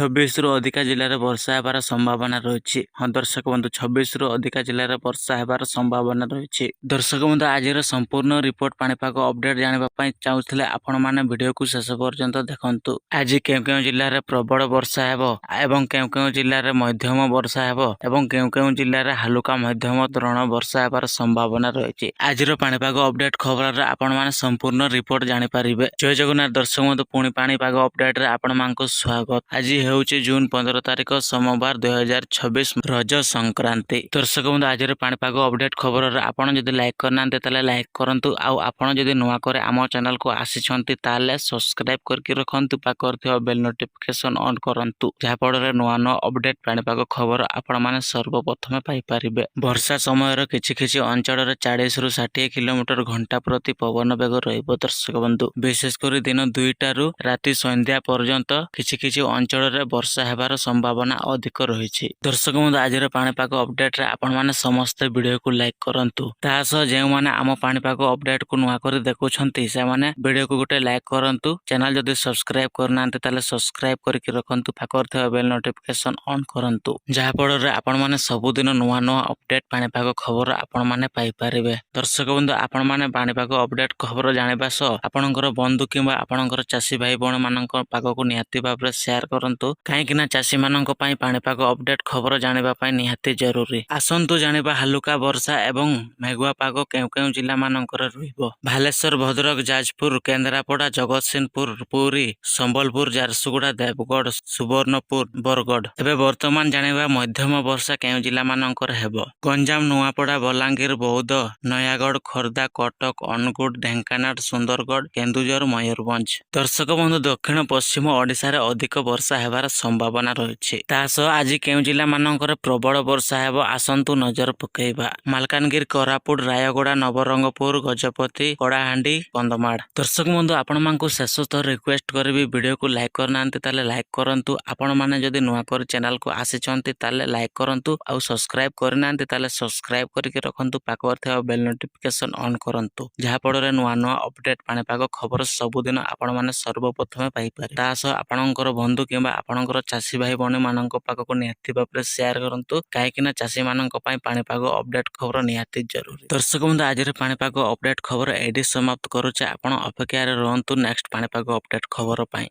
26 ରୁ ଅଧିକା ଜିଲ୍ଲାରେ ବର୍ଷା ହେବାର ସମ୍ଭାବନା ରହିଛି। ହଁ ଦର୍ଶକ ବନ୍ଧୁ 26 ରୁ ଅଧିକା ଜିଲ୍ଲାରେ ବର୍ଷା ହେବାର ସମ୍ଭାବନା ରହିଛି। ଦର୍ଶକ ବନ୍ଧୁ ଆଜିର ସମ୍ପୂର୍ଣ୍ଣ ରିପୋର୍ଟ ପାଣିପାଗ ଅପଡେଟ୍ ଜାଣିବା ପାଇଁ ଚାହୁଁଥିଲେ ଆପଣମାନେ ଭିଡିଓକୁ ଶେଷ ପର୍ଯ୍ୟନ୍ତ ଦେଖନ୍ତୁ। ଆଜି କେଉଁ କେଉଁ ଜିଲ୍ଲାରେ ପ୍ରବଳ ବର୍ଷା ହେବ ଏବଂ କେଉଁ କେଉଁ ଜିଲ୍ଲାରେ ମଧ୍ୟମ ବର୍ଷା ହେବ ଏବଂ କେଉଁ କେଉଁ ଜିଲ୍ଲାରେ ହାଲୁକା ମଧ୍ୟମ ଧରଣ ବର୍ଷା ହେବାର ସମ୍ଭାବନା ରହିଛି। ଆଜିର ପାଣିପାଗ ଅପଡେଟ୍ ଖବରରେ ଆପଣମାନେ ସମ୍ପୂର୍ଣ୍ଣ ରିପୋର୍ଟ ଜାଣିପାରିବେ। ଜୟ ଜଗନ୍ନାଥ ଦର୍ଶକ ବନ୍ଧୁ, ପୁଣି ପାଣିପାଗ ଅପଡେଟ୍ରେ ଆପଣମାନଙ୍କୁ ସ୍ୱାଗତ। ଆଜି ହେଉଛି ଜୁନ 15 ତାରିଖ ସୋମବାର 2026 ରଜ ସଂକ୍ରାନ୍ତି। ଦର୍ଶକ ବନ୍ଧୁ ଆଜିର ପାଣିପାଗ ଅପଡେଟ୍ ଖବରରେ ଆପଣ ଯଦି ଲାଇକ୍ କରିନାହାନ୍ତି ତାହେଲେ ଲାଇକ୍ କରନ୍ତୁ, ଆଉ ଆପଣ ଯଦି ନୂଆ କରି ଆମ ଚ୍ୟାନେଲକୁ ଆସିଛନ୍ତି ତାହେଲେ ସବସ୍କ୍ରାଇବ କରିକି ରଖନ୍ତୁ, ପାଖରେ ଥିବା ବେଲ୍ ନୋଟିଫିକେସନ ଅନ୍ କରନ୍ତୁ, ଯାହାଫଳରେ ନୂଆ ନୂଆ ଅପଡେଟ୍ ପାଣିପାଗ ଖବର ଆପଣମାନେ ସର୍ବପ୍ରଥମେ ପାଇପାରିବେ। ବର୍ଷା ସମୟର କିଛି କିଛି ଅଞ୍ଚଳରେ 40 ରୁ 60 କିଲୋମିଟର ଘଣ୍ଟା ପ୍ରତି ପବନ ବେଗ ରହିବ। ଦର୍ଶକ ବନ୍ଧୁ ବିଶେଷ କରି ଦିନ 2ଟାରୁ ରାତି ସନ୍ଧ୍ୟା ପର୍ଯ୍ୟନ୍ତ କିଛି କିଛି ଅଞ୍ଚଳରେ ବର୍ଷା ହେବାର ସମ୍ଭାବନା ଅଧିକ ରହିଛି। ଦର୍ଶକ ବନ୍ଧୁ ଆଜିର ପାଣିପାଗ ଅପଡେଟ୍ରେ ଆପଣମାନେ ସମସ୍ତେ ଭିଡିଓକୁ ଲାଇକ୍ କରନ୍ତୁ। ତା ସହ ଯେଉଁମାନେ ଆମ ପାଣିପାଗ ଅପଡେଟ୍କୁ ନୂଆ କରି ଦେଖୁଛନ୍ତି ସେମାନେ ଭିଡିଓକୁ ଗୋଟେ ଲାଇକ୍ କରନ୍ତୁ। ଚ୍ୟାନେଲ ଯଦି ସବସ୍କ୍ରାଇବ କରିନାହାନ୍ତି ତାହେଲେ ସବସ୍କ୍ରାଇବ କରିକି ରଖନ୍ତୁ, ପାଖରେ ଥିବା ବେଲ୍ ନୋଟିଫିକେସନ ଅନ୍ କରନ୍ତୁ, ଯାହାଫଳରେ ଆପଣମାନେ ସବୁଦିନ ନୂଆ ନୂଆ ଅପଡେଟ୍ ପାଣିପାଗ ଖବର ଆପଣମାନେ ପାଇପାରିବେ। ଦର୍ଶକ ବନ୍ଧୁ ଆପଣମାନେ ପାଣିପାଗ ଅପଡେଟ୍ ଖବର ଜାଣିବା ସହ ଆପଣଙ୍କର ବନ୍ଧୁ କିମ୍ବା ଆପଣଙ୍କର ଚାଷୀ ଭାଇ ଭଉଣୀ ମାନଙ୍କ ପାଖକୁ ନିହାତି ଭାବରେ ସେୟାର କରନ୍ତୁ, କାହିଁକି ନା ଚାଷୀ ମାନଙ୍କ ପାଇଁ ପାଣିପାଗ ଅପଡେଟ୍ ଖବର ଜାଣିବା ପାଇଁ ନିହାତି ଜରୁରୀ। ଆସନ୍ତୁ ଜାଣିବା ହାଲୁକା ବର୍ଷା ଏବଂ ମେଘୁଆ ପାଗ କେଉଁ କେଉଁ ଜିଲ୍ଲା ମାନଙ୍କରେ ରହିବ। ବାଲେଶ୍ୱର, ଭଦ୍ରକ, ଯାଜପୁର, କେନ୍ଦ୍ରାପଡ଼ା, ଜଗତସିଂହପୁର, ପୁରୀ, ସମ୍ବଲପୁର, ଝାରସୁଗୁଡ଼ା, ଦେବଗଡ଼, ସୁବର୍ଣ୍ଣପୁର, ବରଗଡ଼। ଏବେ ବର୍ତ୍ତମାନ ଜାଣିବା ମଧ୍ୟମ ବର୍ଷା କେଉଁ ଜିଲ୍ଲା ମାନଙ୍କରେ ହେବ। ଗଞ୍ଜାମ, ନୂଆପଡ଼ା, ବଲାଙ୍ଗୀର, ବୌଦ୍ଧ, ନୟାଗଡ଼, ଖୋର୍ଦ୍ଧା, କଟକ, ଅନୁଗୁଳ, ଢେଙ୍କାନାଳ, ସୁନ୍ଦରଗଡ଼, କେନ୍ଦୁଝର, ମୟୂରଭଞ୍ଜ। ଦର୍ଶକ ବନ୍ଧୁ ଦକ୍ଷିଣ ପଶ୍ଚିମ ଓଡ଼ିଶାରେ ଅଧିକ ବର୍ଷା ହେବାର ସମ୍ଭାବନା ରହିଛି। ତା ସହ ଆଜି କେଉଁ ଜିଲ୍ଲା ମାନଙ୍କରେ ପ୍ରବଳ ବର୍ଷା ହେବ ଆସନ୍ତୁ ନଜର ପକେଇବା। ମାଲକାନଗିରି, କୋରାପୁଟ, ରାୟଗଡ଼ା, ନବରଙ୍ଗପୁର, ଗଜପତି, କଳାହାଣ୍ଡି, କନ୍ଧମାଳ। ଦର୍ଶକ ବନ୍ଧୁ ଆପଣମାନଙ୍କୁ ଶେଷ ଥର ରିକ୍ୱେଷ୍ଟ କରିବି, ଭିଡିଓକୁ ଲାଇକ୍ କରିନାହାନ୍ତି ତାହେଲେ ଲାଇକ୍ କରନ୍ତୁ। ଆପଣମାନେ ଯଦି ନୂଆ କରି ଚ୍ୟାନେଲକୁ ଆସିଛନ୍ତି ତାହେଲେ ଲାଇକ୍ କରନ୍ତୁ, ଆଉ ସବସ୍କ୍ରାଇବ କରିନାହାନ୍ତି ତାହେଲେ ସବସ୍କ୍ରାଇବ କରିକି ରଖନ୍ତୁ, ପାଖରେ ଥିବା ବେଲ୍ ନୋଟିଫିକେସନ ଅନ୍ କରନ୍ତୁ, ଯାହାଫଳରେ ନୂଆ ନୂଆ ଅପଡେଟ୍ ପାଣିପାଗ ଖବର ସବୁଦିନ ଆପଣମାନେ ସର୍ବପ୍ରଥମେ ପାଇପାରିବେ। ତା ସହ ଆପଣଙ୍କର ବନ୍ଧୁ କିମ୍ବା ଆପଣଙ୍କର ଚାଷୀ ଭାଇ ଭଉଣୀ ମାନଙ୍କ ପାଖକୁ ନିହାତି ଭାବରେ ସେୟାର କରନ୍ତୁ, କାହିଁକି ନା ଚାଷୀ ମାନଙ୍କ ପାଇଁ ପାଣିପାଗ ଅପଡେଟ୍ ଖବର ନିହାତି ଜରୁରୀ। ଦର୍ଶକ ବନ୍ଧୁ ଆଜିର ପାଣିପାଗ ଅପଡେଟ୍ ଖବର ଏଇଠି ସମାପ୍ତ କରୁଛେ। ଆପଣ ଅପେକ୍ଷାରେ ରୁହନ୍ତୁ ନେକ୍ସଟ ପାଣିପାଗ ଅପଡେଟ୍ ଖବର ପାଇଁ।